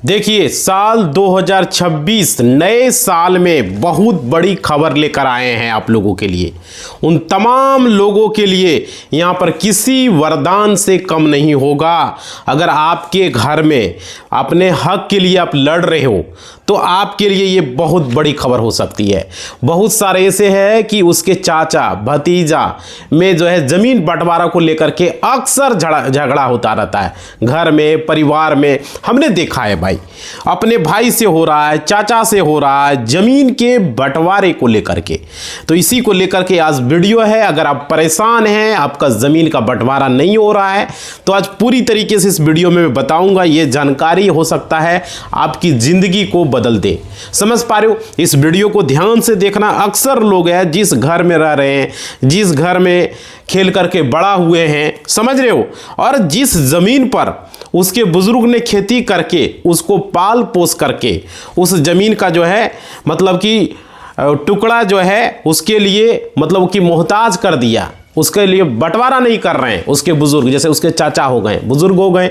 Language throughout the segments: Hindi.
देखिए साल 2026 नए साल में बहुत बड़ी खबर लेकर आए हैं आप लोगों के लिए। उन तमाम लोगों के लिए यहाँ पर किसी वरदान से कम नहीं होगा। अगर आपके घर में अपने हक के लिए आप लड़ रहे हो तो आपके लिए ये बहुत बड़ी खबर हो सकती है। बहुत सारे ऐसे हैं कि उसके चाचा भतीजा में जो है ज़मीन बंटवारा को लेकर के अक्सर झगड़ा होता रहता है। घर में परिवार में हमने देखा है भाई, अपने भाई से हो रहा है, चाचा से हो रहा है, ज़मीन के बंटवारे को लेकर के। तो इसी को लेकर के आज वीडियो है। अगर आप परेशान हैं, आपका ज़मीन का बंटवारा नहीं हो रहा है, तो आज पूरी तरीके से इस वीडियो में मैं बताऊंगा। ये जानकारी हो सकता है आपकी ज़िंदगी को बदल दे। समझ पा रहे हो? इस वीडियो को ध्यान से देखना। अक्सर लोग हैं जिस घर में रह रहे हैं, जिस घर में खेल करके बड़ा हुए हैं, समझ रहे हो, और जिस ज़मीन पर उसके बुजुर्ग ने खेती करके उसको पाल पोस करके उस ज़मीन का जो है मतलब कि टुकड़ा जो है उसके लिए मतलब कि मोहताज कर दिया, उसके लिए बंटवारा नहीं कर रहे हैं। उसके बुजुर्ग जैसे उसके चाचा हो गए, बुजुर्ग हो गए,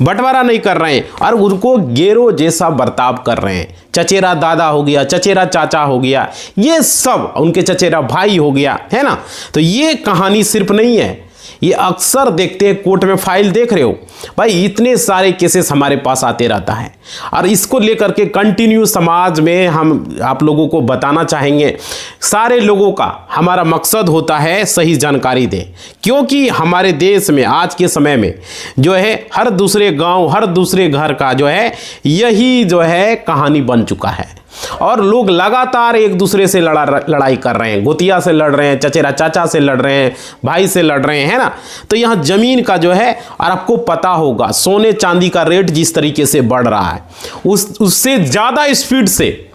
बंटवारा नहीं कर रहे हैं और उनको गेरो जैसा बर्ताव कर रहे हैं। चचेरा दादा हो गया, चचेरा चाचा हो गया, ये सब उनके चचेरा भाई हो गया, है ना। तो ये कहानी सिर्फ नहीं है, ये अक्सर देखते हैं। कोर्ट में फाइल देख रहे हो भाई, इतने सारे केसेस हमारे पास आते रहता है और इसको लेकर के कंटिन्यू समाज में हम आप लोगों को बताना चाहेंगे। सारे लोगों का हमारा मकसद होता है सही जानकारी दें, क्योंकि हमारे देश में आज के समय में जो है हर दूसरे गांव, हर दूसरे घर का जो है यही जो है कहानी बन चुका है और लोग लगातार एक दूसरे से लड़ाई कर रहे हैं। गोतिया से लड़ रहे हैं, चचेरा चाचा से लड़ रहे हैं, भाई से लड़ रहे हैं, है ना। तो यहाँ ज़मीन का जो है, और आपको पता होगा सोने चांदी का रेट जिस तरीके से बढ़ रहा है उससे ज़्यादा स्पीड से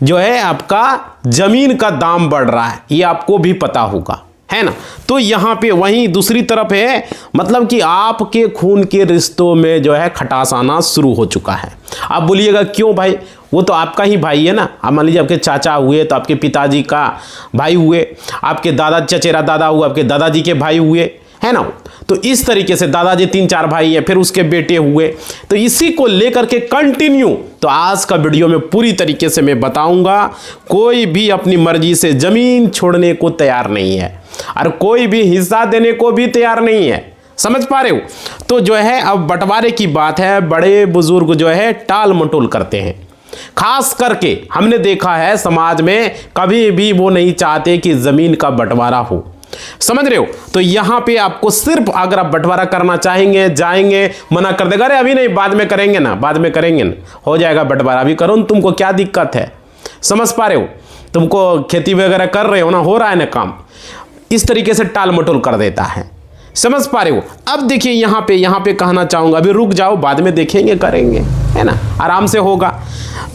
जो है आपका ज़मीन का दाम बढ़ रहा है, ये आपको भी पता होगा, है ना। तो यहाँ पे वहीं दूसरी तरफ है मतलब कि आपके खून के रिश्तों में जो है खटास आना शुरू हो चुका है। आप बोलिएगा क्यों भाई, वो तो आपका ही भाई है ना। आप मान लीजिए आपके चाचा हुए तो आपके पिताजी का भाई हुए, आपके दादा चचेरा दादा हुआ आपके दादाजी के भाई हुए, है ना। तो इस तरीके से दादाजी 3-4 भाई हैं, फिर उसके बेटे हुए। तो इसी को लेकर के कंटिन्यू तो आज का वीडियो में पूरी तरीके से मैं बताऊंगा। कोई भी अपनी मर्जी से ज़मीन छोड़ने को तैयार नहीं है और कोई भी हिस्सा देने को भी तैयार नहीं है। समझ पा रहे हो? तो जो है अब बंटवारे की बात है, बड़े बुजुर्ग जो है टाल मटोल करते हैं। खास करके हमने देखा है समाज में कभी भी वो नहीं चाहते कि ज़मीन का बंटवारा हो। समझ रहे हो? तो यहाँ पे आपको सिर्फ अगर आप बंटवारा करना चाहेंगे, जाएंगे, मना कर देगा, अरे अभी नहीं बाद में करेंगे ना, बाद में करेंगे ना, हो जाएगा बंटवारा, अभी करो, तुमको क्या दिक्कत है। समझ पा रहे हो? तुमको खेती वगैरह कर रहे हो ना, हो रहा है ना काम, इस तरीके से टाल मटोल कर देता है। समझ पा रहे हो? अब देखिए यहाँ पे कहना चाहूँगा, अभी रुक जाओ, बाद में देखेंगे, करेंगे, है ना, आराम से होगा।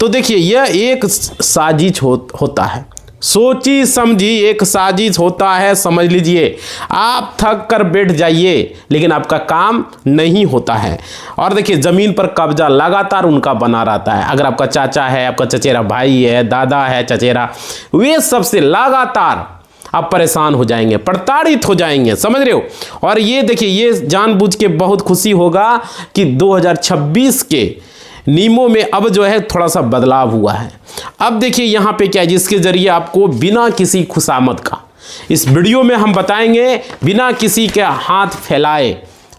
तो देखिए यह एक साजिश होता है, सोची समझी एक साजिश होता है। समझ लीजिए, आप थक कर बैठ जाइए लेकिन आपका काम नहीं होता है। और देखिए ज़मीन पर कब्जा लगातार उनका बना रहता है। अगर आपका चाचा है, आपका चचेरा भाई है, दादा है, चचेरा, वे सबसे लगातार आप परेशान हो जाएंगे, प्रताड़ित हो जाएंगे। समझ रहे हो? और ये देखिए, ये जानबूझ के बहुत खुशी होगा कि 2026 के नियमों में अब जो है थोड़ा सा बदलाव हुआ है। अब देखिए यहाँ पे क्या है, जिसके जरिए आपको बिना किसी खुशामद का इस वीडियो में हम बताएंगे, बिना किसी के हाथ फैलाए,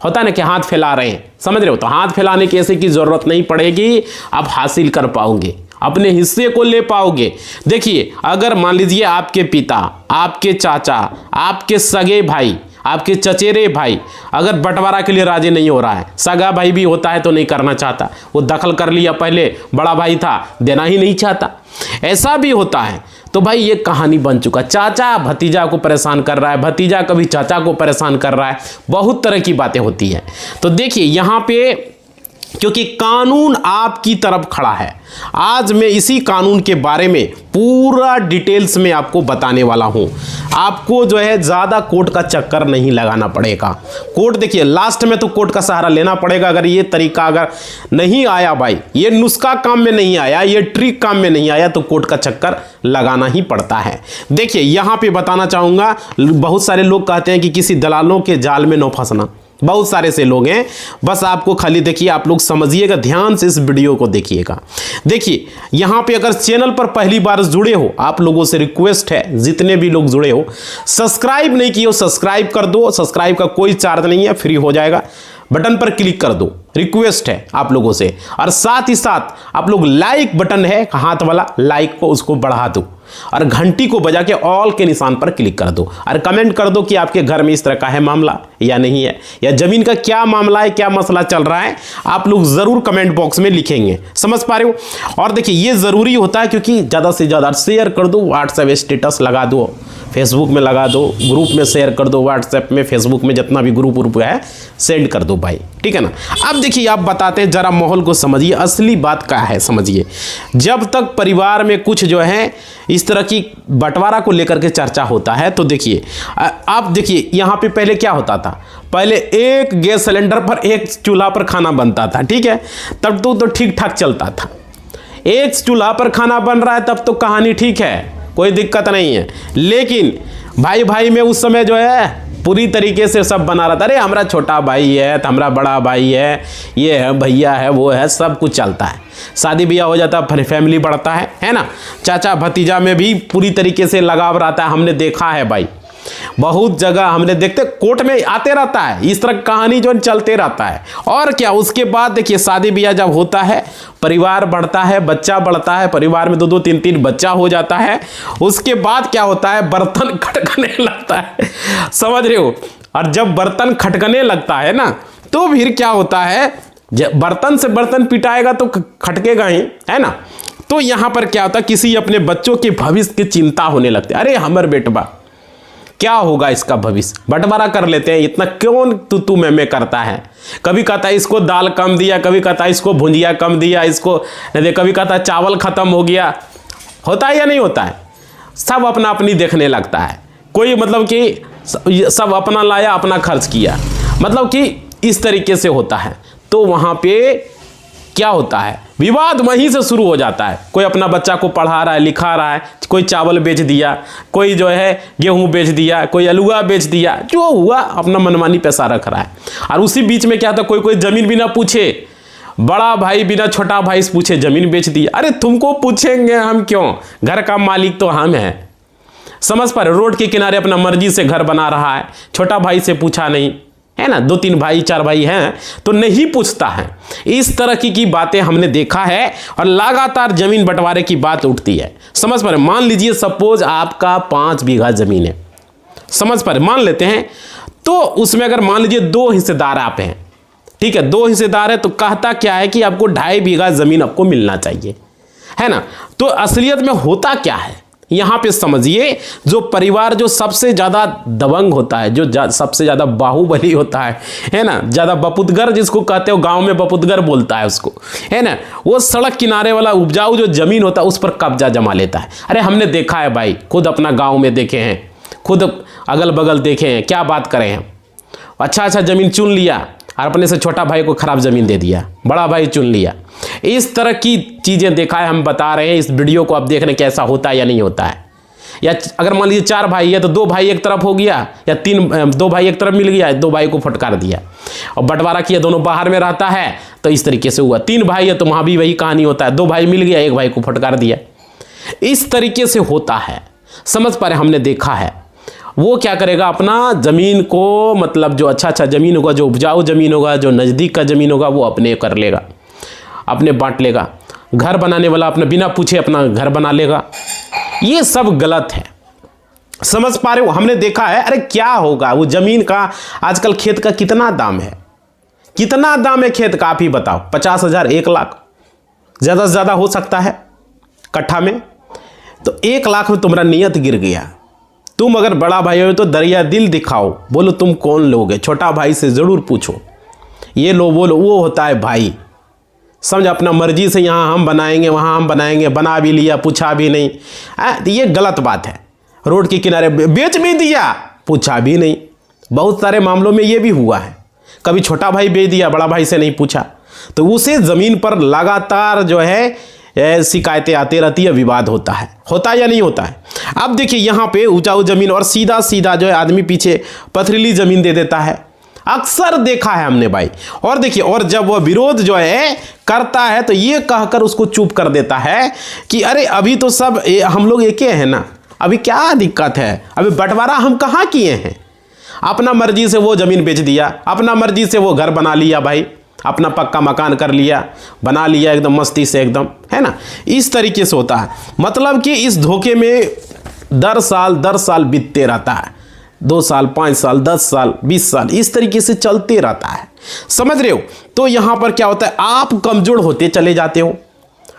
होता है ना कि हाथ फैला रहे हैं, समझ रहे हो, तो हाथ फैलाने की ऐसे की ज़रूरत नहीं पड़ेगी। आप हासिल कर पाओगे, अपने हिस्से को ले पाओगे। देखिए अगर मान लीजिए आपके पिता, आपके चाचा, आपके सगे भाई, आपके चचेरे भाई अगर बंटवारा के लिए राजी नहीं हो रहा है, सगा भाई भी होता है तो नहीं करना चाहता, वो दखल कर लिया, पहले बड़ा भाई था, देना ही नहीं चाहता, ऐसा भी होता है, तो भाई ये कहानी बन चुका। चाचा भतीजा को परेशान कर रहा है, भतीजा कभी चाचा को परेशान कर रहा है, बहुत तरह की बातें होती हैं। तो देखिए यहाँ पे क्योंकि कानून आपकी तरफ खड़ा है, आज मैं इसी कानून के बारे में पूरा डिटेल्स में आपको बताने वाला हूं। आपको जो है ज़्यादा कोर्ट का चक्कर नहीं लगाना पड़ेगा। कोर्ट देखिए लास्ट में तो कोर्ट का सहारा लेना पड़ेगा। अगर ये तरीका अगर नहीं आया भाई, ये नुस्खा काम में नहीं आया, ये ट्रिक काम में नहीं आया, तो कोर्ट का चक्कर लगाना ही पड़ता है। देखिए यहाँ पे बताना चाहूँगा, बहुत सारे लोग कहते हैं कि किसी दलालों के जाल में न फंसना, बहुत सारे से लोग हैं। बस आपको खाली देखिए, आप लोग समझिएगा, ध्यान से इस वीडियो को देखिएगा। देखिए यहाँ पे अगर चैनल पर पहली बार जुड़े हो, आप लोगों से रिक्वेस्ट है, जितने भी लोग जुड़े हो, सब्सक्राइब नहीं किए हो सब्सक्राइब कर दो। सब्सक्राइब का कोई चार्ज नहीं है, फ्री हो जाएगा, बटन पर क्लिक कर दो, रिक्वेस्ट है आप लोगों से। और साथ ही साथ आप लोग लाइक बटन है हाथ वाला, लाइक को उसको बढ़ा दो और घंटी को बजा के ऑल के निशान पर क्लिक कर दो और कमेंट कर दो कि आपके घर में इस तरह का है मामला या नहीं है, या जमीन का क्या मामला है, क्या मसला चल रहा है, आप लोग जरूर कमेंट बॉक्स में लिखेंगे। समझ पा रहे हो। और देखिए ये जरूरी होता है क्योंकि ज़्यादा से ज़्यादा शेयर कर दो, व्हाट्सएप स्टेटस लगा दो, फेसबुक में लगा दो, ग्रुप में शेयर कर दो, व्हाट्सएप में, फेसबुक में, जितना भी ग्रुप है सेंड कर दो भाई, ठीक है ना। अब देखिए आप बताते हैं, जरा माहौल को समझिए, असली बात क्या है समझिए। जब तक परिवार में कुछ जो है इस तरह की बंटवारा को लेकर के चर्चा होता है, तो देखिए आप देखिए यहाँ पे पहले क्या होता था, पहले एक गैस सिलेंडर पर एक चूल्हा पर खाना बनता था, ठीक है, तब तो ठीक ठाक चलता था। एक चूल्हा पर खाना बन रहा है तब तो कहानी ठीक है, कोई दिक्कत नहीं है। लेकिन भाई भाई में उस समय जो है पूरी तरीके से सब बना रहा था, अरे हमारा छोटा भाई है तो हमारा बड़ा भाई है, ये है भैया है, वो है, सब कुछ चलता है। शादी ब्याह हो जाता है, फैमिली बढ़ता है ना। चाचा भतीजा में भी पूरी तरीके से लगाव रहता है, हमने देखा है भाई, बहुत जगह हमने देखते, कोर्ट में आते रहता है, इस तरह कहानी जो चलते रहता है। और क्या, उसके बाद देखिए शादी ब्याह जब होता है, परिवार बढ़ता है, बच्चा बढ़ता है, परिवार में 2-2 3-3 बच्चा हो जाता है, उसके बाद क्या होता है, बर्तन खटकने लगता है, समझ रहे हो। और जब बर्तन खटकने लगता है ना, तो फिर क्या होता है, जब बर्तन से बर्तन पिटाएगा तो खटकेगा ही, है ना। तो यहां पर क्या होता है, किसी अपने बच्चों के भविष्य की चिंता होने लगती है, अरे हमर बेटवा क्या होगा, इसका भविष्य, बंटवारा कर लेते हैं, इतना क्यों तू मैं करता है। कभी कहता है इसको दाल कम दिया, कभी कहता है इसको भुंजिया कम दिया, इसको कभी कहता है चावल खत्म हो गया। होता है या नहीं होता है, सब अपना अपनी देखने लगता है, कोई मतलब कि सब अपना लाया अपना खर्च किया, मतलब कि इस तरीके से होता है। तो वहाँ पे क्या होता है, विवाद वहीं से शुरू हो जाता है। कोई अपना बच्चा को पढ़ा रहा है, लिखा रहा है, कोई चावल बेच दिया, कोई जो है गेहूं बेच दिया, कोई अलुआ बेच दिया, जो हुआ अपना मनमानी पैसा रख रहा है। और उसी बीच में क्या होता है, कोई जमीन बिना पूछे, बड़ा भाई बिना छोटा भाई से पूछे जमीन बेच दी। अरे तुमको पूछेंगे हम क्यों, घर का मालिक तो हम हैं। समझ पा रहे, रोड के किनारे अपना मर्जी से घर बना रहा है, छोटा भाई से पूछा नहीं, है ना, 2-3 भाई 4 भाई हैं तो नहीं पूछता है। इस तरह की बातें हमने देखा है और लगातार जमीन बंटवारे की बात उठती है। समझ पा रहे, मान लीजिए सपोज आपका 5 बीघा जमीन है, समझ पा रहे, मान लेते हैं, तो उसमें अगर मान लीजिए 2 हिस्सेदार आप हैं, ठीक है, 2 हिस्सेदार है, तो कहता क्या है कि आपको 2.5 बीघा जमीन आपको मिलना चाहिए, है ना। तो असलियत में होता क्या है, यहां पे समझिए, जो परिवार जो सबसे ज्यादा दबंग होता है, जो सबसे ज्यादा बाहुबली होता है ना, ज्यादा बपुतगर जिसको कहते हो, गांव में बपुतगर बोलता है उसको, है ना, वो सड़क किनारे वाला उपजाऊ जो जमीन होता है उस पर कब्जा जमा लेता है। अरे हमने देखा है भाई, खुद अपना गांव में देखे हैं, खुद अगल बगल देखे हैं, क्या बात करें हम। अच्छा जमीन चुन लिया और अपने से छोटा भाई को खराब जमीन दे दिया, बड़ा भाई चुन लिया। इस तरह की चीजें देखा है, हम बता रहे हैं। इस वीडियो को आप देख रहे हैं कैसा होता है या नहीं होता है। या अगर मान लीजिए 4 भाई है तो 2 भाई एक तरफ हो गया, या 2 भाई एक तरफ मिल गया, 2 भाई को फटकार दिया और बंटवारा किया, दोनों बाहर में रहता है तो इस तरीके से हुआ। 3 भाई है तो वहां भी वही कहानी होता है, 2 भाई मिल गया, 1 भाई को फटकार दिया, इस तरीके से होता है। समझ पा रहे, हमने देखा है। वो क्या करेगा, अपना ज़मीन को, मतलब जो अच्छा ज़मीन होगा, जो उपजाऊ ज़मीन होगा, जो नज़दीक का ज़मीन होगा, वो अपने कर लेगा, अपने बांट लेगा। घर बनाने वाला अपना बिना पूछे अपना घर बना लेगा। ये सब गलत है, समझ पा रहे हो, हमने देखा है। अरे क्या होगा, वो ज़मीन का आजकल खेत का कितना दाम है, कितना दाम है खेत का, आप ही बताओ। 50,000, 1 लाख, ज़्यादा से ज़्यादा हो सकता है कट्ठा में। तो 1 लाख में तुम्हारा नियत गिर गया। तुम अगर बड़ा भाई हो तो दरिया दिल दिखाओ, बोलो तुम कौन लोगे, छोटा भाई से ज़रूर पूछो, ये लो बोलो, वो होता है भाई। समझ, अपना मर्जी से यहाँ हम बनाएंगे, वहाँ हम बनाएंगे, बना भी लिया, पूछा भी नहीं, ये गलत बात है। रोड के किनारे बेच भी दिया, पूछा भी नहीं। बहुत सारे मामलों में ये भी हुआ है, कभी छोटा भाई बेच दिया, बड़ा भाई से नहीं पूछा, तो उसे ज़मीन पर लगातार जो है शिकायतें आती रहती है, विवाद होता है। होता या नहीं होता है। अब देखिए यहाँ पे उपजाऊ ज़मीन और सीधा सीधा जो है आदमी पीछे पथरीली ज़मीन दे देता है, अक्सर देखा है हमने भाई। और देखिए, और जब वह विरोध जो है करता है तो ये कहकर उसको चुप कर देता है कि अरे अभी तो सब हम लोग एक हैं ना, अभी क्या दिक्कत है, अभी बंटवारा हम कहाँ किए हैं। अपना मर्जी से वो ज़मीन बेच दिया, अपना मर्जी से वो घर बना लिया भाई, अपना पक्का मकान कर लिया, बना लिया एकदम मस्ती से एकदम, है ना। इस तरीके से होता है, मतलब कि इस धोखे में दर साल बीतते रहता है, 2 साल 5 साल 10 साल 20 साल इस तरीके से चलते रहता है, समझ रहे हो। तो यहाँ पर क्या होता है, आप कमज़ोर होते चले जाते हो,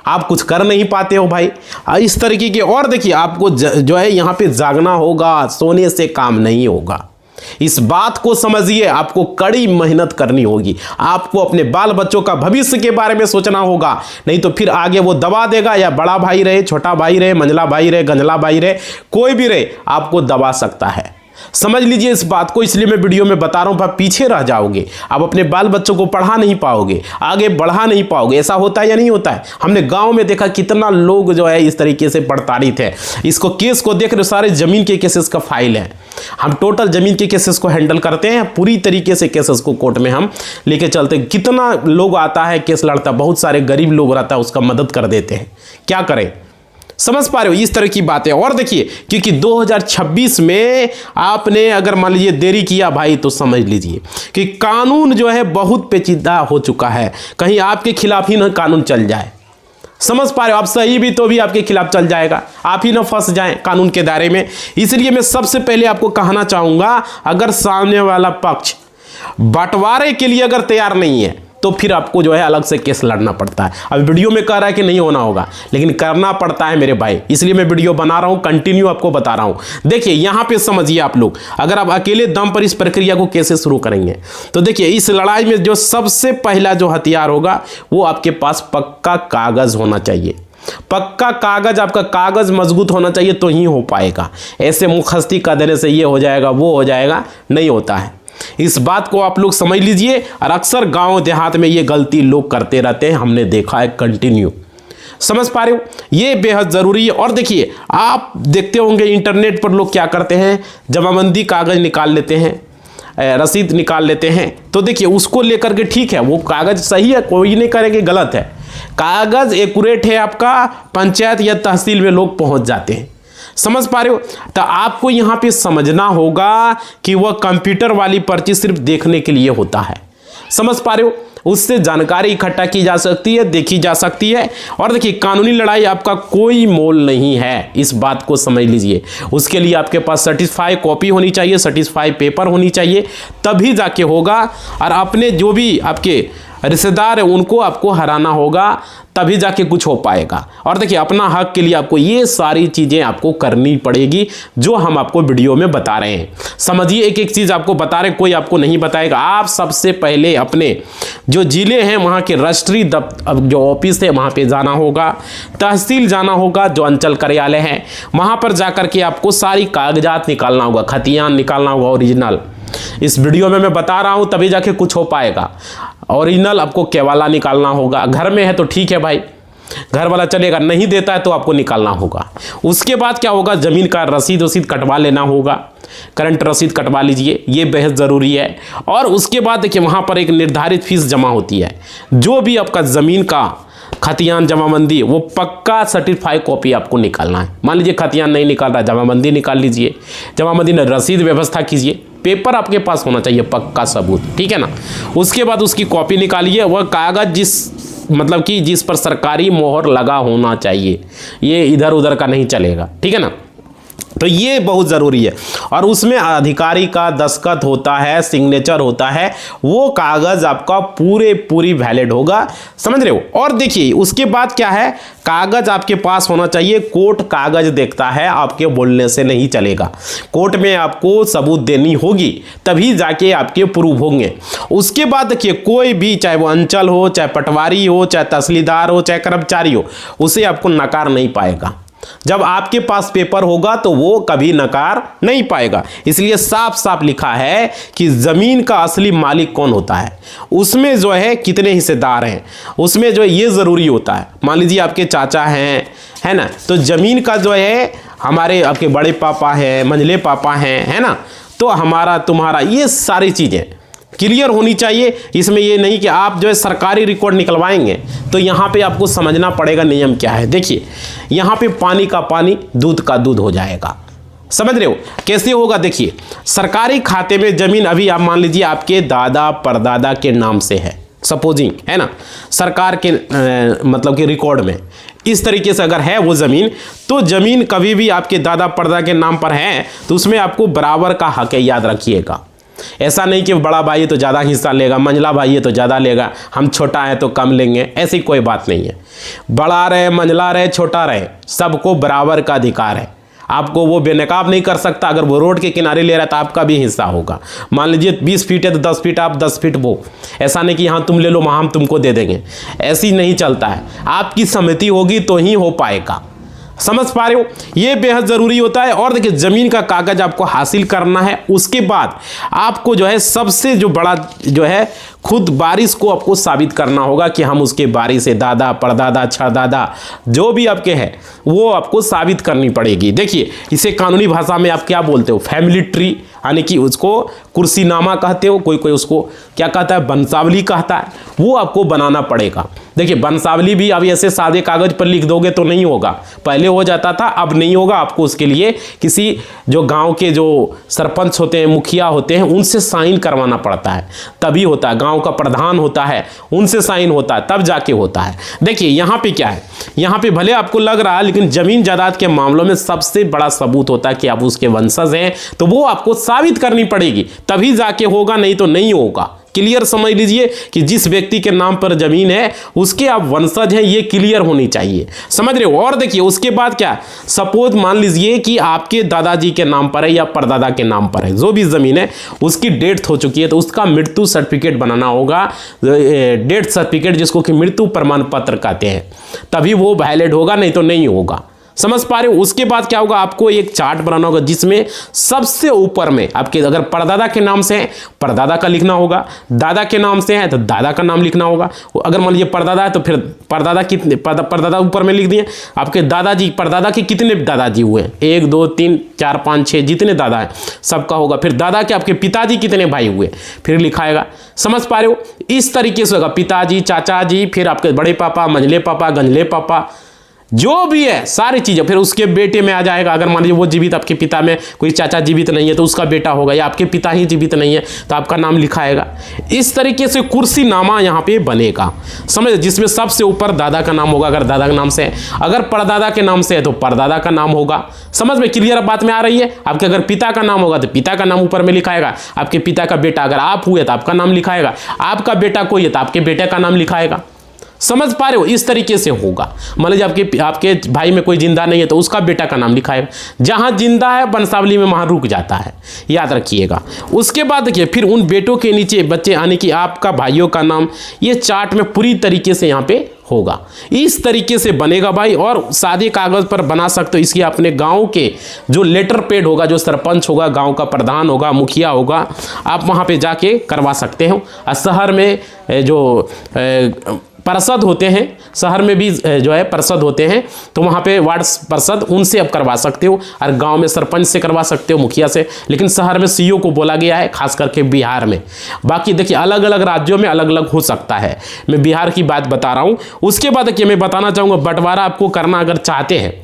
आप कुछ कर नहीं पाते हो भाई, इस तरीके के। और देखिए, आपको जो है यहाँ पे जागना होगा, सोने से काम नहीं होगा। इस बात को समझिए, आपको कड़ी मेहनत करनी होगी, आपको अपने बाल बच्चों का भविष्य के बारे में सोचना होगा, नहीं तो फिर आगे वो दबा देगा, या बड़ा भाई रहे, छोटा भाई रहे, मंझला भाई रहे, गंजला भाई रहे, कोई भी रहे, आपको दबा सकता है। समझ लीजिए इस बात को, इसलिए मैं वीडियो में बता रहा हूं, आप पीछे रह जाओगे, आप अपने बाल बच्चों को पढ़ा नहीं पाओगे, आगे बढ़ा नहीं पाओगे। ऐसा होता है या नहीं होता है? हमने गांव में देखा कितना लोग जो है इस तरीके से प्रताड़ित है। इसको केस को देख रहे, सारे जमीन के केसेस का फाइल है, हम टोटल जमीन के केसेस को हैंडल करते हैं, पूरी तरीके से केसेस को कोर्ट में हम लेके चलते हैं। कितना लोग आता है केस लड़ता, बहुत सारे गरीब लोग रहता है, उसका मदद कर देते हैं। क्या करें, समझ पा रहे हो, इस तरह की बातें। और देखिए, क्योंकि 2026 में आपने अगर मान लीजिए देरी किया भाई, तो समझ लीजिए कि कानून जो है बहुत पेचीदा हो चुका है, कहीं आपके खिलाफ ही ना कानून चल जाए। समझ पा रहे हो, आप सही भी तो भी आपके खिलाफ चल जाएगा, आप ही ना फंस जाएं कानून के दायरे में। इसलिए मैं सबसे पहले आपको कहना चाहूंगा, अगर सामने वाला पक्ष बंटवारे के लिए अगर तैयार नहीं है तो फिर आपको जो है अलग से केस लड़ना पड़ता है। अब वीडियो में कह रहा है कि नहीं होना होगा, लेकिन करना पड़ता है मेरे भाई, इसलिए मैं वीडियो बना रहा हूं, कंटिन्यू आपको बता रहा हूं। देखिए यहां पे समझिए आप लोग, अगर आप अकेले दम पर इस प्रक्रिया को कैसे शुरू करेंगे, तो देखिए इस लड़ाई में जो सबसे पहला जो हथियार होगा वो आपके पास पक्का कागज होना चाहिए। पक्का कागज, आपका कागज मजबूत होना चाहिए तो ही हो पाएगा। ऐसे मुखस्ती का देने से ये हो जाएगा वो हो जाएगा, नहीं होता है। इस बात को आप लोग समझ लीजिए। और अक्सर गांव देहात में ये गलती लोग करते रहते हैं, हमने देखा है कंटिन्यू। समझ पा रहे हो, ये बेहद ज़रूरी है। और देखिए, आप देखते होंगे इंटरनेट पर लोग क्या करते हैं, जमाबंदी कागज़ निकाल लेते हैं, रसीद निकाल लेते हैं। तो देखिए उसको लेकर के ठीक है, वो कागज़ सही है, कोई नहीं करेंगे गलत है, कागज़ एक्यूरेट है आपका, पंचायत या तहसील में लोग पहुंच जाते हैं। समझ पा रहे हो, तो आपको यहाँ पे समझना होगा कि वह कंप्यूटर वाली पर्ची सिर्फ देखने के लिए होता है। समझ पा रहे हो, उससे जानकारी इकट्ठा की जा सकती है, देखी जा सकती है। और देखिए कानूनी लड़ाई आपका कोई मोल नहीं है, इस बात को समझ लीजिए। उसके लिए आपके पास सर्टिफाई कॉपी होनी चाहिए, सर्टिफाई पेपर होनी चाहिए, तभी जाके होगा। और अपने जो भी आपके रिश्तेदार है उनको आपको हराना होगा, तभी जाके कुछ हो पाएगा। और देखिए अपना हक के लिए आपको ये सारी चीज़ें आपको करनी पड़ेगी जो हम आपको वीडियो में बता रहे हैं। समझिए, एक एक चीज़ आपको बता रहे, कोई आपको नहीं बताएगा। आप सबसे पहले अपने जो ज़िले हैं वहाँ के राष्ट्रीय जो ऑफिस है वहाँ पे जाना होगा, तहसील जाना होगा, जो अंचल कार्यालय है वहाँ पर जाकर के आपको सारी कागजात निकालना होगा, खतियान निकालना होगा ओरिजिनल। इस वीडियो में मैं बता रहा हूँ तभी जाके कुछ हो पाएगा। ओरिजिनल आपको केवाला निकालना होगा, घर में है तो ठीक है भाई, घर वाला चलेगा, नहीं देता है तो आपको निकालना होगा। उसके बाद क्या होगा, ज़मीन का रसीद कटवा लेना होगा, करंट रसीद कटवा लीजिए, ये बेहद ज़रूरी है। और उसके बाद देखिए वहाँ पर एक निर्धारित फीस जमा होती है, जो भी आपका ज़मीन का खतियान जमाबंदी, वो पक्का सर्टिफाई कॉपी आपको निकालना है। मान लीजिए खतियान नहीं निकाल रहा, जमाबंदी निकाल लीजिए, जमाबंदी में रसीद व्यवस्था कीजिए, पेपर आपके पास होना चाहिए, पक्का सबूत, ठीक है ना। उसके बाद उसकी कॉपी निकालिए, वह कागज़ जिस पर सरकारी मोहर लगा होना चाहिए, ये इधर उधर का नहीं चलेगा, ठीक है ना। तो ये बहुत ज़रूरी है। और उसमें अधिकारी का दस्तखत होता है, सिग्नेचर होता है, वो कागज़ आपका पूरी वैलिड होगा, समझ रहे हो। और देखिए उसके बाद क्या है, कागज़ आपके पास होना चाहिए, कोर्ट कागज़ देखता है, आपके बोलने से नहीं चलेगा, कोर्ट में आपको सबूत देनी होगी, तभी जाके आपके प्रूव होंगे। उसके बाद देखिए कोई भी, चाहे वो अंचल हो, चाहे पटवारी हो, चाहे तहसीलदार हो, चाहे कर्मचारी हो, उसे आपको नकार नहीं पाएगा। जब आपके पास पेपर होगा तो वो कभी नकार नहीं पाएगा। इसलिए साफ साफ लिखा है कि ज़मीन का असली मालिक कौन होता है, उसमें जो है कितने हिस्सेदार हैं, उसमें जो है ये ज़रूरी होता है। मान लीजिए आपके चाचा हैं, है ना, तो ज़मीन का जो है हमारे आपके बड़े पापा हैं, मंझले पापा हैं, है ना, तो हमारा तुम्हारा ये सारी चीज़ें, क्लियर होनी चाहिए। इसमें ये नहीं कि आप जो है सरकारी रिकॉर्ड निकलवाएंगे, तो यहाँ पे आपको समझना पड़ेगा नियम क्या है। देखिए यहाँ पे पानी का पानी, दूध का दूध हो जाएगा। समझ रहे हो कैसे होगा? देखिए सरकारी खाते में जमीन अभी आप मान लीजिए आपके दादा परदादा के नाम से है, सपोजिंग है ना, सरकार के मतलब कि रिकॉर्ड में इस तरीके से अगर है वो ज़मीन, तो ज़मीन कभी भी आपके दादा परदादा के नाम पर है तो उसमें आपको बराबर का हक है, याद रखिएगा। ऐसा नहीं कि बड़ा भाई है तो ज़्यादा हिस्सा लेगा, मंझला भाई है तो ज़्यादा लेगा, हम छोटा है तो कम लेंगे, ऐसी कोई बात नहीं है। बड़ा रहे, मंझला रहे, छोटा रहे, सबको बराबर का अधिकार है। आपको वो बेनकाब नहीं कर सकता। अगर वो रोड के किनारे ले रहा है तो आपका भी हिस्सा होगा। मान लीजिए 20 फीट है तो 10 फीट आप, 10 फीट वो। ऐसा नहीं कि हाँ तुम ले लो, हम तुमको दे देंगे, ऐसी नहीं चलता है। आपकी सहमति होगी तो ही हो पाएगा। समझ पा रहे हो? ये बेहद ज़रूरी होता है। और देखिए ज़मीन का कागज़ आपको हासिल करना है, उसके बाद आपको जो है सबसे जो बड़ा जो है खुद वारिस को आपको साबित करना होगा कि हम उसके वारिस है, दादा परदादा छदादा जो भी आपके हैं वो आपको साबित करनी पड़ेगी। देखिए इसे कानूनी भाषा में आप क्या बोलते हो, फैमिली ट्री, यानी कि उसको कुर्सीनामा कहते हो, कोई कोई उसको क्या कहता है, वंशावली कहता है, वो आपको बनाना पड़ेगा। देखिए वंशावली भी अब ऐसे सादे कागज़ पर लिख दोगे तो नहीं होगा, पहले हो जाता था, अब नहीं होगा। आपको उसके लिए किसी जो गांव के जो सरपंच होते हैं, मुखिया होते हैं, उनसे साइन करवाना पड़ता है, तभी होता है। गांव का प्रधान होता है, उनसे साइन होता है, तब जाके होता है। देखिए यहाँ पे क्या है, यहाँ पे भले आपको लग रहा है, लेकिन जमीन जायदाद के मामलों में सबसे बड़ा सबूत होता है कि आप उसके वंशज हैं, तो वो आपको साबित करनी पड़ेगी, तभी जाके होगा, नहीं तो नहीं होगा। क्लियर समझ लीजिए कि जिस व्यक्ति के नाम पर जमीन है उसके आप वंशज हैं, ये क्लियर होनी चाहिए। समझ रहे हो? और देखिए उसके बाद क्या, सपोज मान लीजिए कि आपके दादाजी के नाम पर है या परदादा के नाम पर है, जो भी जमीन है उसकी डेथ हो चुकी है, तो उसका मृत्यु सर्टिफिकेट बनाना होगा, डेथ सर्टिफिकेट, जिसको कि मृत्यु प्रमाण पत्र कहते हैं, तभी वो वैलिड होगा, नहीं तो नहीं होगा। समझ पा रहे हो? उसके बाद क्या होगा, आपको एक चार्ट बनाना होगा जिसमें सबसे ऊपर में आपके अगर परदादा के नाम से है परदादा का लिखना होगा, दादा के नाम से है तो दादा का नाम लिखना होगा। अगर मान लीजिए परदादा है तो फिर परदादा कितने, परदादा ऊपर में लिख दिए। आपके दादाजी, परदादा के कितने दादाजी हुए, 1 2 3 4 5 6 जितने दादा है सबका होगा। फिर दादा के आपके पिताजी कितने भाई हुए, फिर लिखाएगा। समझ पा रहे हो? इस तरीके से होगा, पिताजी, चाचा जी, फिर आपके बड़े पापा, मंझले पापा, गंजले पापा, जो भी है सारी चीज़ें। फिर उसके बेटे में आ जाएगा, अगर मान लीजिए वो जीवित, आपके पिता में कोई चाचा जीवित नहीं है तो उसका बेटा होगा, या आपके पिता ही जीवित नहीं है तो आपका नाम लिखाएगा। इस तरीके से कुर्सीनामा यहाँ पे बनेगा, समझ, जिसमें सबसे ऊपर दादा का नाम होगा अगर दादा के नाम से है, अगर परदादा के नाम से है तो परदादा का नाम होगा। समझ में क्लियर बात में आ रही है? आपके अगर पिता का नाम होगा तो पिता का नाम ऊपर में लिखाएगा, आपके पिता का बेटा अगर आप हुए तो आपका नाम लिखाएगा, आपका बेटा कोई है तो आपके बेटे का नाम लिखाएगा। समझ पा रहे हो? इस तरीके से होगा। मान लीजिए आपके भाई में कोई जिंदा नहीं है तो उसका बेटा का नाम लिखाएगा, जहां जिंदा है वंशावली में वहां रुक जाता है, याद रखिएगा। उसके बाद देखिए फिर उन बेटों के नीचे बच्चे, यानी कि आपका भाइयों का नाम, ये चार्ट में पूरी तरीके से यहाँ पे होगा। इस तरीके से बनेगा भाई, और सादे कागज़ पर बना सकते हो। इसकी अपने गांव के जो लेटर पेड होगा, जो सरपंच होगा, गांव का प्रधान होगा, मुखिया होगा, आप वहां पे जाके करवा सकते हो। और शहर में जो पार्षद होते हैं, शहर में भी जो है पार्षद होते हैं, तो वहाँ पे वार्ड पार्षद, उनसे आप करवा सकते हो, और गांव में सरपंच से करवा सकते हो, मुखिया से। लेकिन शहर में सीईओ को बोला गया है, खास करके बिहार में। बाकी देखिए अलग अलग राज्यों में अलग अलग हो सकता है, मैं बिहार की बात बता रहा हूँ। उसके बाद देखिए मैं बताना चाहूँगा, बंटवारा आपको करना अगर चाहते हैं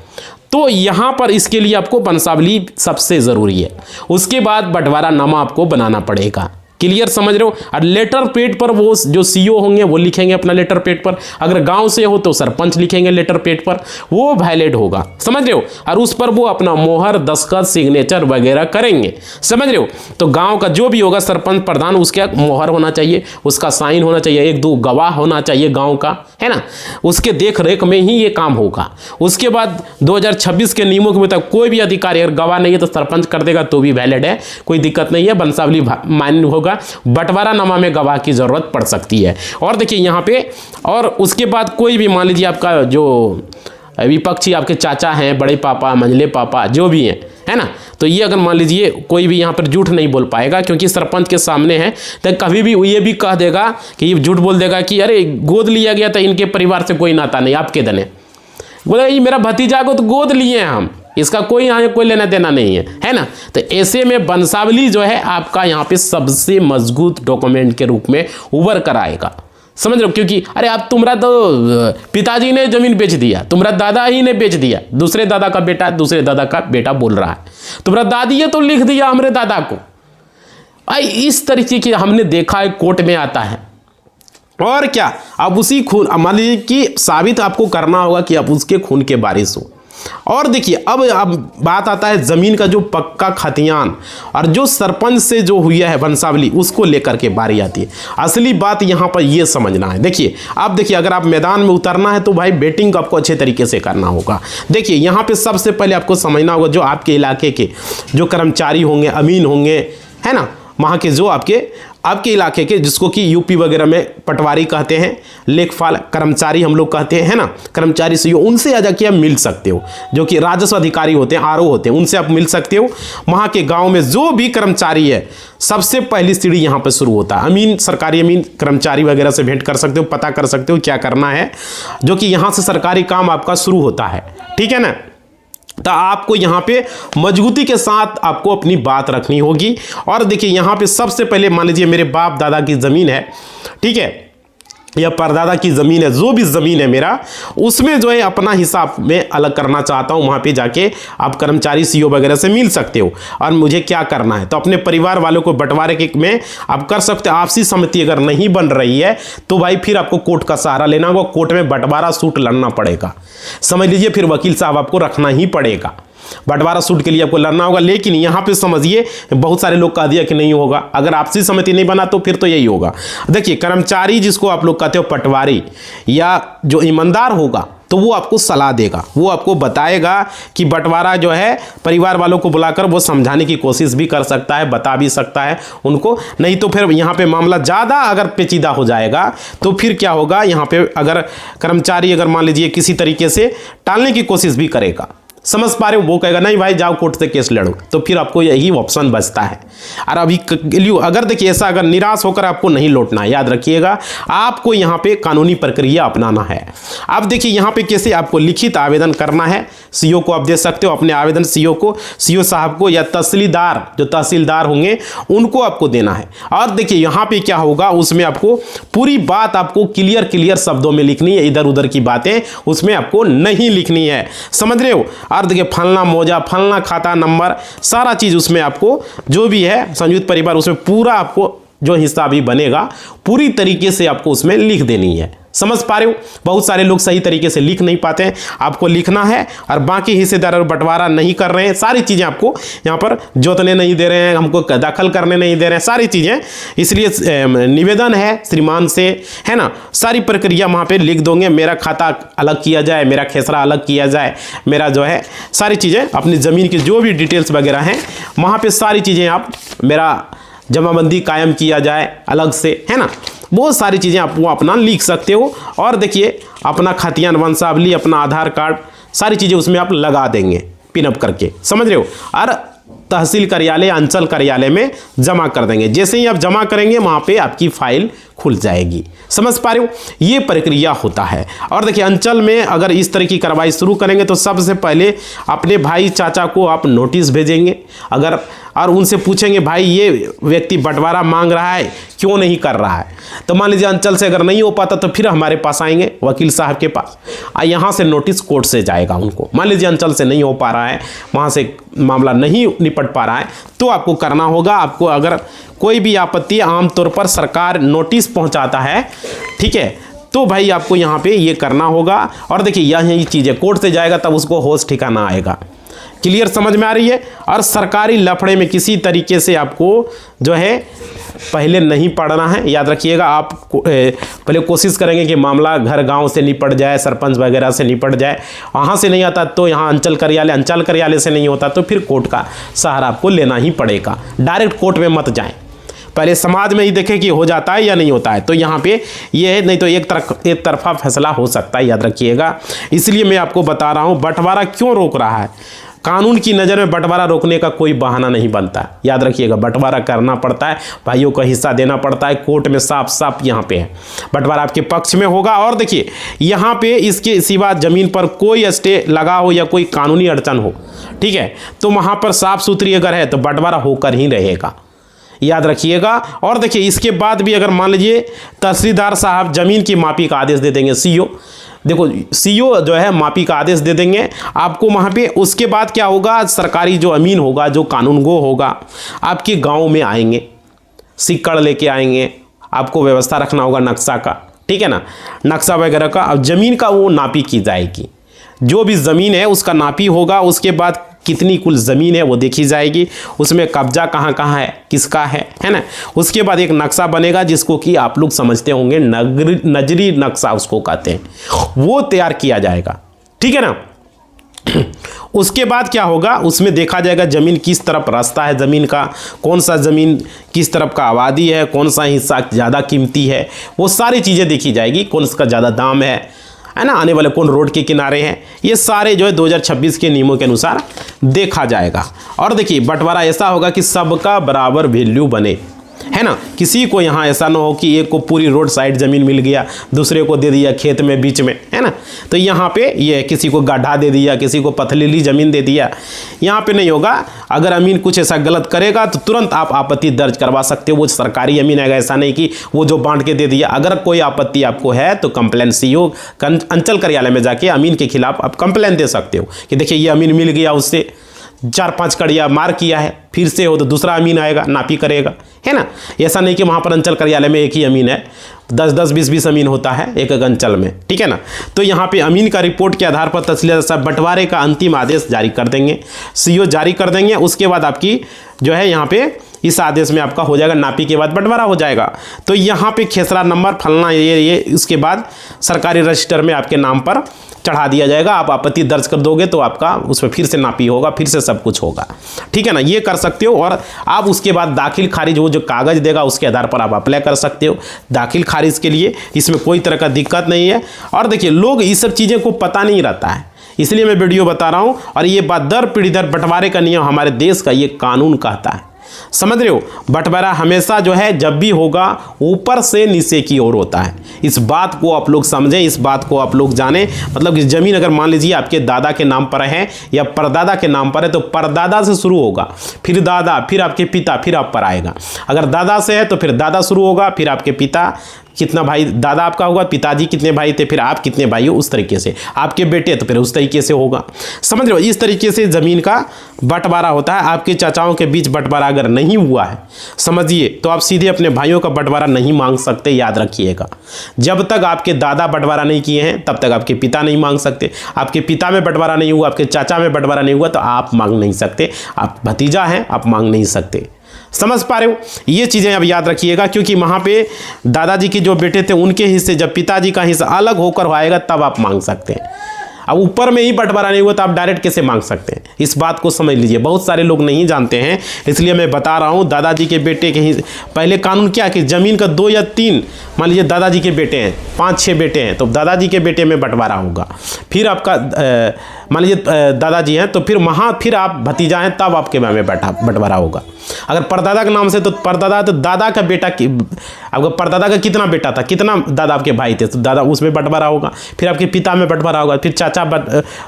तो यहाँ पर इसके लिए आपको वंशावली सबसे ज़रूरी है। उसके बाद बंटवारा नामा आपको बनाना पड़ेगा। क्लियर समझ रहे हो? और लेटर पेड पर वो जो सीईओ होंगे वो लिखेंगे अपना लेटर पेड पर, अगर गांव से हो तो सरपंच लिखेंगे लेटर पेड पर, वो वैलिड होगा। समझ रहे हो? और उस पर वो अपना मोहर, दस्तखत, सिग्नेचर वगैरह करेंगे। समझ रहे हो? तो गांव का जो भी होगा सरपंच प्रधान, उसका मोहर होना चाहिए, उसका साइन होना चाहिए, 1-2 गवाह होना चाहिए गाँव का, है ना, उसके देख रेख में ही ये काम होगा। उसके बाद 2026 के नियमों के मुताबिक कोई भी अधिकारी अगर गवाह नहीं है तो सरपंच कर देगा तो भी वैलिड है, कोई दिक्कत नहीं है, वंशावली मान्य होगा। बंटवारा नामा में गवाह की जरूरत पड़ सकती है। और देखिए यहाँ पे, और उसके बाद कोई भी मान लीजिए आपका जो विपक्षी आपके चाचा हैं, बड़े पापा, मंझले पापा, जो भी हैं, है ना, तो ये अगर मान लीजिए कोई भी यहाँ पर झूठ नहीं बोल पाएगा, क्योंकि सरपंच के सामने है, तो कभी भी ये भी कह देगा कि ये झूठ बोल देगा कि अरे गोद लिया गया था, इनके परिवार से कोई नाता नहीं, आपके दने बोले ये मेरा भतीजा को तो गोद लिए हैं हम, इसका कोई यहाँ कोई लेना देना नहीं है ना। तो ऐसे में वंशावली जो है आपका यहाँ पे सबसे मजबूत डॉक्यूमेंट के रूप में उभर कर आएगा, समझ रहे हो। क्योंकि अरे अब तुम्हारा तो पिताजी ने जमीन बेच दिया, तुम्हारा दादा ही ने बेच दिया, दूसरे दादा का बेटा बोल रहा है, तुम्हारा दादी ये तो लिख दिया हमारे दादा को। इस तरीके की हमने देखा है, कोर्ट में आता है। और क्या, अब उसी खून, मान लीजिए कि साबित आपको करना होगा कि अब उसके खून के बारिश हो। और देखिए अब बात आता है जमीन का जो पक्का खतियान और जो सरपंच से जो हुआ है वंशावली, उसको लेकर के बारी आती है। असली बात यहाँ पर ये समझना है। देखिए अब देखिए, अगर आप मैदान में उतरना है तो भाई बैटिंग आपको अच्छे तरीके से करना होगा। देखिए यहाँ पे सबसे पहले आपको समझना होगा जो आपके इलाके के जो कर्मचारी होंगे, अमीन होंगे, है ना, वहाँ के जो आपके इलाके के, जिसको कि यूपी वगैरह में पटवारी कहते हैं, लेखपाल कर्मचारी हम लोग कहते हैं, है ना, कर्मचारी से उनसे जाके आप मिल सकते हो। जो कि राजस्व अधिकारी होते हैं, आरओ होते हैं, उनसे आप मिल सकते हो। वहाँ के गांव में जो भी कर्मचारी है, सबसे पहली सीढ़ी यहाँ पर शुरू होता है। अमीन, सरकारी अमीन कर्मचारी वगैरह से भेंट कर सकते हो, पता कर सकते हो क्या करना है, जो कि यहाँ से सरकारी काम आपका शुरू होता है, ठीक है ना। तो आपको यहाँ पे मजबूती के साथ आपको अपनी बात रखनी होगी। और देखिए यहाँ पे सबसे पहले मान लीजिए मेरे बाप दादा की ज़मीन है, ठीक है, या परदादा की ज़मीन है, जो भी ज़मीन है मेरा, उसमें जो है अपना हिसाब में अलग करना चाहता हूँ। वहाँ पे जाके आप कर्मचारी सीओ वगैरह से मिल सकते हो। और मुझे क्या करना है, तो अपने परिवार वालों को बंटवारे के में आप कर सकते हो। आपसी सहमति अगर नहीं बन रही है तो भाई फिर आपको कोर्ट का सहारा लेना होगा, कोर्ट में बंटवारा सूट लड़ना पड़ेगा, समझ लीजिए। फिर वकील साहब आपको रखना ही पड़ेगा, बंटवारा सूट के लिए आपको लड़ना होगा। लेकिन यहाँ पे समझिए, बहुत सारे लोग कह दिया कि नहीं होगा, अगर आपसी सहमति नहीं बना तो फिर तो यही होगा। देखिए कर्मचारी जिसको आप लोग कहते हो पटवारी, या जो ईमानदार होगा, तो वो आपको सलाह देगा, वो आपको बताएगा कि बंटवारा जो है परिवार वालों को बुलाकर वो समझाने की कोशिश भी कर सकता है, बता भी सकता है उनको। नहीं तो फिर यहाँ पे मामला ज़्यादा अगर पेचीदा हो जाएगा तो फिर क्या होगा, यहाँ पे अगर कर्मचारी अगर मान लीजिए किसी तरीके से टालने की कोशिश भी करेगा, समझ पा रहे हो, वो कहेगा नहीं भाई जाओ कोर्ट से केस लड़ो, तो फिर आपको यही ऑप्शन बचता है। और अभी अगर देखिए ऐसा अगर निराश होकर आपको नहीं लौटना है, याद रखिएगा आपको यहाँ पे कानूनी प्रक्रिया अपनाना है। अब देखिए यहाँ पे कैसे आपको लिखित आवेदन करना है, सीओ को आप दे सकते हो अपने आवेदन, सीओ साहब को, या तहसीलदार, जो तहसीलदार होंगे उनको आपको देना है। और देखिए यहाँ पे क्या होगा, उसमें आपको पूरी बात आपको क्लियर शब्दों में लिखनी है, इधर उधर की बातें उसमें आपको नहीं लिखनी है, समझ रहे हो। और देखिए फलना मौजा, फलना खाता नंबर, सारा चीज़ उसमें आपको जो भी है संयुक्त परिवार, उसमें पूरा आपको जो हिस्सा भी बनेगा पूरी तरीके से आपको उसमें लिख देनी है, समझ पा रहे हो। बहुत सारे लोग सही तरीके से लिख नहीं पाते हैं, आपको लिखना है। और बाकी हिस्सेदार और बंटवारा नहीं कर रहे हैं, सारी चीज़ें आपको यहाँ पर जोतने नहीं दे रहे हैं, हमको दाखिल करने नहीं दे रहे हैं, सारी चीज़ें। इसलिए निवेदन है श्रीमान से, है ना, सारी प्रक्रिया वहाँ पे लिख दोगे। मेरा खाता अलग किया जाए, मेरा खेसरा अलग किया जाए, मेरा जो है सारी चीज़ें, अपनी ज़मीन की जो भी डिटेल्स वगैरह हैं वहाँ पर सारी चीज़ें आप, मेरा जमाबंदी कायम किया जाए अलग से, है ना, बहुत सारी चीज़ें आप वो अपना लिख सकते हो। और देखिए अपना खतियान, वंशावली, अपना आधार कार्ड, सारी चीज़ें उसमें आप लगा देंगे पिनअप करके, समझ रहे हो। और तहसील कार्यालय, अंचल कार्यालय में जमा कर देंगे। जैसे ही आप जमा करेंगे वहाँ पे आपकी फाइल खुल जाएगी, समझ पा रहे हो, ये प्रक्रिया होता है। और देखिए अंचल में अगर इस तरह की कार्रवाई शुरू करेंगे तो सबसे पहले अपने भाई चाचा को आप नोटिस भेजेंगे, अगर और उनसे पूछेंगे भाई ये व्यक्ति बंटवारा मांग रहा है, क्यों नहीं कर रहा है। तो मान लीजिए अंचल से अगर नहीं हो पाता तो फिर हमारे पास आएंगे वकील साहब के पास, यहाँ से नोटिस कोर्ट से जाएगा उनको। मान लीजिए अंचल से नहीं हो पा रहा है, वहाँ से मामला नहीं निपट पा रहा है, तो आपको करना होगा, आपको अगर कोई भी आपत्ति, आमतौर पर सरकार नोटिस पहुँचाता है, ठीक है, तो भाई आपको यहाँ पे ये करना होगा। और देखिए यही चीज़ें कोर्ट से जाएगा तब उसको होश ठिकाना आएगा। क्लियर समझ में आ रही है। और सरकारी लफड़े में किसी तरीके से आपको जो है पहले नहीं पड़ना है, याद रखिएगा। आप पहले कोशिश करेंगे कि मामला घर गांव से निपट जाए, सरपंच वगैरह से निपट जाए। वहाँ से नहीं आता तो यहाँ अंचल कार्यालय से नहीं होता तो फिर कोर्ट का सहारा आपको लेना ही पड़ेगा। डायरेक्ट कोर्ट में मत जाएं, पहले समाज में ही देखें कि हो जाता है या नहीं होता है, तो यहाँ पे ये है, नहीं तो एक तरफा फैसला हो सकता है, याद रखिएगा। इसलिए मैं आपको बता रहा हूँ बंटवारा क्यों रोक रहा है। कानून की नज़र में बंटवारा रोकने का कोई बहाना नहीं बनता। याद रखिएगा, बंटवारा करना पड़ता है, भाइयों को हिस्सा देना पड़ता है। कोर्ट में साफ साफ यहाँ पे है बंटवारा आपके पक्ष में होगा। और देखिए यहाँ पे इसके सिवा ज़मीन पर कोई स्टे लगा हो या कोई कानूनी अड़चन हो, ठीक है, तो वहाँ पर साफ सुथरी अगर है तो बंटवारा होकर ही रहेगा, याद रखिएगा। और देखिए इसके बाद भी अगर मान लीजिए तहसीलदार साहब ज़मीन की मापी का आदेश दे देंगे, सीओ, देखो सीओ जो है मापी का आदेश दे देंगे आपको वहाँ पे। उसके बाद क्या होगा, सरकारी जो अमीन होगा, जो कानूनगो होगा, आपके गांव में आएंगे, सिक्कड़ लेके आएंगे, आपको व्यवस्था रखना होगा नक्शा का, ठीक है ना, नक्शा वगैरह का। अब ज़मीन का वो नापी की जाएगी, जो भी ज़मीन है उसका नापी होगा। उसके बाद कितनी कुल ज़मीन है वो देखी जाएगी, उसमें कब्जा कहाँ कहाँ है, किसका है ना। उसके बाद एक नक्शा बनेगा जिसको कि आप लोग समझते होंगे नजरी नक्शा उसको कहते हैं, वो तैयार किया जाएगा, ठीक है ना। उसके बाद क्या होगा, उसमें देखा जाएगा ज़मीन किस तरफ रास्ता है, ज़मीन का कौन सा ज़मीन किस तरफ का आबादी है, कौन सा हिस्सा ज़्यादा कीमती है, वो सारी चीज़ें देखी जाएगी। कौन सा ज़्यादा दाम है ना, आने वाले कौन रोड के किनारे हैं, ये सारे जो है 2026 के नियमों के अनुसार देखा जाएगा। और देखिए बंटवारा ऐसा होगा कि सबका बराबर वैल्यू बने, है ना। किसी को यहाँ ऐसा ना हो कि एक को पूरी रोड साइड ज़मीन मिल गया, दूसरे को दे दिया खेत में बीच में, है ना। तो यहाँ पे ये किसी को गड्ढा दे दिया, किसी को पथरीली ज़मीन दे दिया, यहाँ पे नहीं होगा। अगर अमीन कुछ ऐसा गलत करेगा तो तुरंत आप आपत्ति दर्ज करवा सकते हो, वो सरकारी अमीन है, ऐसा नहीं कि वो जो बांट के दे दिया। अगर कोई आपत्ति आपको है तो कंप्लेन सीओ अंचल कार्यालय में जाके अमीन के खिलाफ आप कंप्लेन दे सकते हो कि देखिए ये अमीन मिल गया, उससे 4-5 कड़िया मार किया है, फिर से हो तो दूसरा अमीन आएगा, नापी करेगा, है ना। ऐसा नहीं कि वहाँ पर अंचल कार्यालय में एक ही अमीन है, 10-10, 20-20 अमीन होता है एक एक अंचल में, ठीक है ना। तो यहाँ पे अमीन का रिपोर्ट के आधार पर तहसीलदार साहब बंटवारे का अंतिम आदेश जारी कर देंगे, सीओ जारी कर देंगे। उसके बाद आपकी जो है यहाँ पे इस आदेश में आपका हो जाएगा, नापी के बाद बंटवारा हो जाएगा। तो यहाँ पे खेसरा नंबर फलना ये उसके बाद सरकारी रजिस्टर में आपके नाम पर चढ़ा दिया जाएगा। आप आपत्ति दर्ज कर दोगे तो आपका उसमें फिर से नापी होगा, फिर से सब कुछ होगा, ठीक है ना। ये कर सकते हो। और आप उसके बाद दाखिल खारिज वो जो कागज़ देगा उसके आधार पर आप अप्लाई कर सकते हो दाखिल खारिज के लिए, इसमें कोई तरह का दिक्कत नहीं है। और देखिए लोग इस सब चीज़ें को पता नहीं रहता है, इसलिए मैं वीडियो बता रहा हूँ। और ये बात दर पीढ़ी दर बंटवारे का नियम हमारे देश का ये कानून कहता है, समझ रहे हो। बंटवारा हमेशा जो है जब भी होगा ऊपर से नीचे की ओर होता है, इस बात को आप लोग समझें, इस बात को आप लोग जानें। मतलब कि ज़मीन अगर मान लीजिए आपके दादा के नाम पर है या परदादा के नाम पर है तो परदादा से शुरू होगा, फिर दादा, फिर आपके पिता, फिर आप पर आएगा। अगर दादा से है तो फिर दादा शुरू होगा, फिर आपके पिता, कितना भाई दादा आपका होगा, पिताजी कितने भाई थे, फिर आप कितने भाई हो, उस तरीके से आपके बेटे तो फिर उस तरीके से होगा, समझ रहे हो। इस तरीके से ज़मीन का बंटवारा होता है। आपके चाचाओं के बीच बंटवारा अगर नहीं हुआ है समझिए तो आप सीधे अपने भाइयों का बंटवारा नहीं मांग सकते, याद रखिएगा। जब तक आपके दादा बंटवारा नहीं किए हैं तब तक आपके पिता नहीं मांग सकते। आपके पिता में बंटवारा नहीं हुआ, आपके चाचा में बंटवारा नहीं हुआ तो आप मांग नहीं सकते। आप भतीजा हैं, आप मांग नहीं सकते, समझ पा रहे हो। ये चीज़ें अब याद रखिएगा, क्योंकि वहाँ पे दादाजी के जो बेटे थे उनके हिस्से जब पिताजी का हिस्सा अलग होकर आएगा तब आप मांग सकते हैं। अब ऊपर में ही बंटवारा नहीं हुआ तो आप डायरेक्ट कैसे मांग सकते हैं, इस बात को समझ लीजिए। बहुत सारे लोग नहीं जानते हैं, इसलिए मैं बता रहा हूँ। दादाजी के बेटे के पहले कानून क्या कि ज़मीन का 2 या 3, मान लीजिए दादाजी के बेटे हैं, 5-6 बेटे हैं तो दादाजी के बेटे में बंटवारा होगा। फिर आपका मान लीजिए दादाजी हैं तो फिर वहाँ फिर आप भतीजा हैं तब आपके में बंटवारा होगा। अगर परदादा के नाम से तो परदादा तो दादा का बेटा की, आपका परदादा का कितना बेटा था, कितना दादा आपके भाई थे तो दादा उसमें बंटवारा होगा। फिर आपके पिता में बंटवारा होगा, फिर चाचा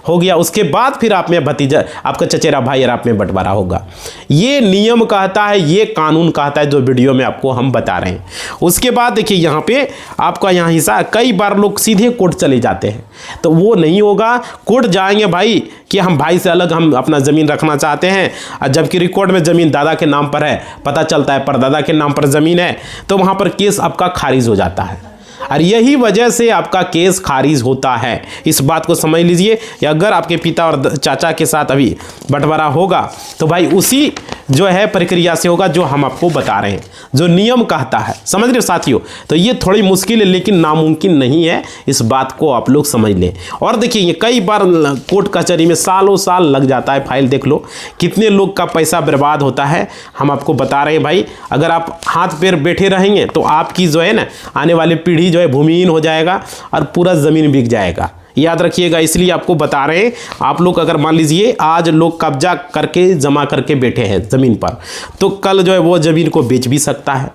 हो गया, उसके बाद फिर आप में भतीजा, आपका चचेरा भाई और आप में बंटवारा होगा। ये नियम कहता है, ये कानून कहता है जो वीडियो में आपको हम बता रहे हैं। उसके बाद देखिए यहाँ पे आपका यहाँ हिस्सा, कई बार लोग सीधे कोर्ट चले जाते हैं तो वो नहीं होगा। कोर्ट जाएंगे भाई कि हम भाई से अलग हम अपना ज़मीन रखना चाहते हैं, जबकि रिकॉर्ड में ज़मीन दादा के नाम पर है, पता चलता है परदादा के नाम पर ज़मीन है, तो वहाँ पर केस आपका खारिज हो जाता है। और यही वजह से आपका केस खारिज होता है, इस बात को समझ लीजिए। अगर आपके पिता और चाचा के साथ अभी बंटवारा होगा तो भाई उसी जो है प्रक्रिया से होगा जो हम आपको बता रहे हैं, जो नियम कहता है, समझ रहे हो साथियों। तो ये थोड़ी मुश्किल है लेकिन नामुमकिन नहीं है, इस बात को आप लोग समझ लें। और देखिए ये कई बार कोर्ट कचहरी में सालों साल लग जाता है, फाइल देख लो कितने लोग का पैसा बर्बाद होता है, हम आपको बता रहे हैं भाई। अगर आप हाथ पैर बैठे रहेंगे तो आपकी जो है ना आने वाली पीढ़ी जो है भूमिहीन हो जाएगा और पूरा ज़मीन बिक जाएगा, याद रखिएगा, इसलिए आपको बता रहे हैं। आप लोग अगर मान लीजिए आज लोग कब्जा करके जमा करके बैठे हैं ज़मीन पर, तो कल जो है वो ज़मीन को बेच भी सकता है।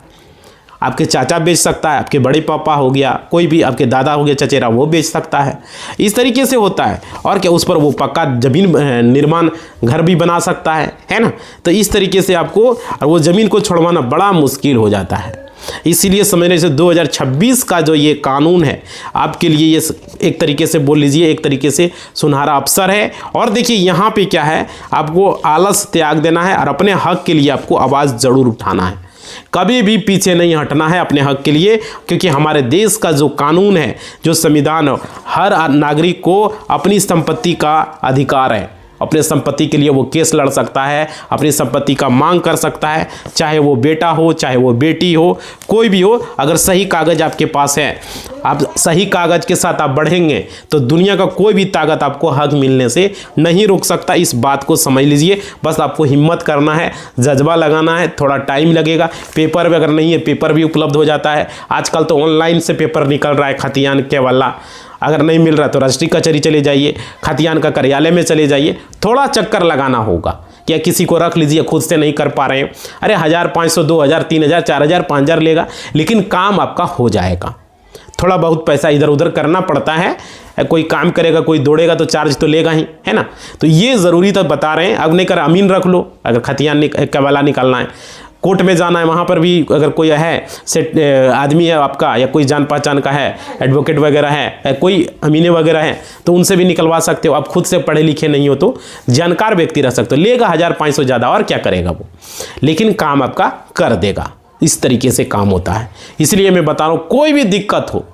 आपके चाचा बेच सकता है, आपके बड़े पापा हो गया, कोई भी आपके दादा हो गया चचेरा, वो बेच सकता है। इस तरीके से होता है। और क्या, उस पर वो पक्का ज़मीन निर्माण घर भी बना सकता है ना। तो इस तरीके से आपको वो ज़मीन को छुड़वाना बड़ा मुश्किल हो जाता है। इसीलिए समझने से 2026 का जो ये कानून है आपके लिए, ये एक तरीके से बोल लीजिए एक तरीके से सुनहरा अवसर है। और देखिए यहाँ पे क्या है, आपको आलस त्याग देना है और अपने हक के लिए आपको आवाज़ ज़रूर उठाना है। कभी भी पीछे नहीं हटना है अपने हक के लिए, क्योंकि हमारे देश का जो कानून है, जो संविधान, हर नागरिक को अपनी संपत्ति का अधिकार है। अपने संपत्ति के लिए वो केस लड़ सकता है, अपनी संपत्ति का मांग कर सकता है, चाहे वो बेटा हो, चाहे वो बेटी हो, कोई भी हो। अगर सही कागज़ आपके पास है, आप सही कागज़ के साथ आप बढ़ेंगे तो दुनिया का कोई भी ताकत आपको हक मिलने से नहीं रोक सकता। इस बात को समझ लीजिए। बस आपको हिम्मत करना है, जज्बा लगाना है, थोड़ा टाइम लगेगा। पेपर भी अगर नहीं है, पेपर भी उपलब्ध हो जाता है। आजकल तो ऑनलाइन से पेपर निकल रहा है खतियान के वाला। अगर नहीं मिल रहा तो रजिस्ट्री कचहरी चले जाइए, खतियान का कार्यालय में चले जाइए। थोड़ा चक्कर लगाना होगा, क्या किसी को रख लीजिए, खुद से नहीं कर पा रहे हैं, अरे 1500, 2000, 3000, 4000, 5000 लेगा, लेकिन काम आपका हो जाएगा। थोड़ा बहुत पैसा इधर उधर करना पड़ता है, कोई काम करेगा, कोई दौड़ेगा तो चार्ज तो लेगा ही, है ना। तो ये ज़रूरी तो बता रहे हैं। अब नहीं कर, अमीन रख लो। अगर खतियान का वाला निकालना है, कोर्ट में जाना है, वहाँ पर भी अगर कोई है सेट आदमी है आपका, या कोई जान पहचान का है, एडवोकेट वगैरह है, कोई अमीने वगैरह हैं, तो उनसे भी निकलवा सकते हो। आप खुद से पढ़े लिखे नहीं हो तो जानकार व्यक्ति रह सकते हो। लेगा 1500 ज़्यादा, और क्या करेगा वो, लेकिन काम आपका कर देगा। इस तरीके से काम होता है। इसलिए मैं बता रहा हूँ, कोई भी दिक्कत हो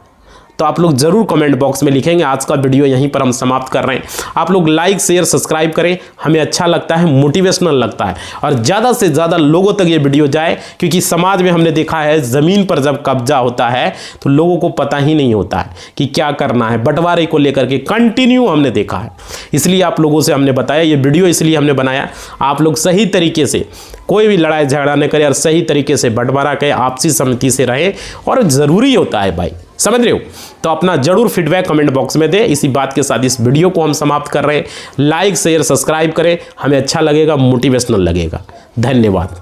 तो आप लोग ज़रूर कमेंट बॉक्स में लिखेंगे। आज का वीडियो यहीं पर हम समाप्त कर रहे हैं। आप लोग लाइक शेयर सब्सक्राइब करें, हमें अच्छा लगता है, मोटिवेशनल लगता है, और ज़्यादा से ज़्यादा लोगों तक ये वीडियो जाए। क्योंकि समाज में हमने देखा है, ज़मीन पर जब कब्जा होता है तो लोगों को पता ही नहीं होता है कि क्या करना है। बंटवारे को लेकर के कंटिन्यू हमने देखा है। इसलिए आप लोगों से हमने बताया, ये वीडियो इसलिए हमने बनाया, आप लोग सही तरीके से कोई भी लड़ाई झगड़ा न करें और सही तरीके से बंटवारा करें, आपसी सहमति से रहें। और ज़रूरी होता है भाई, समझ रहे हो। तो अपना जरूर फीडबैक कमेंट बॉक्स में दें। इसी बात के साथ इस वीडियो को हम समाप्त कर रहे हैं। लाइक शेयर सब्सक्राइब करें, हमें अच्छा लगेगा, मोटिवेशनल लगेगा। धन्यवाद।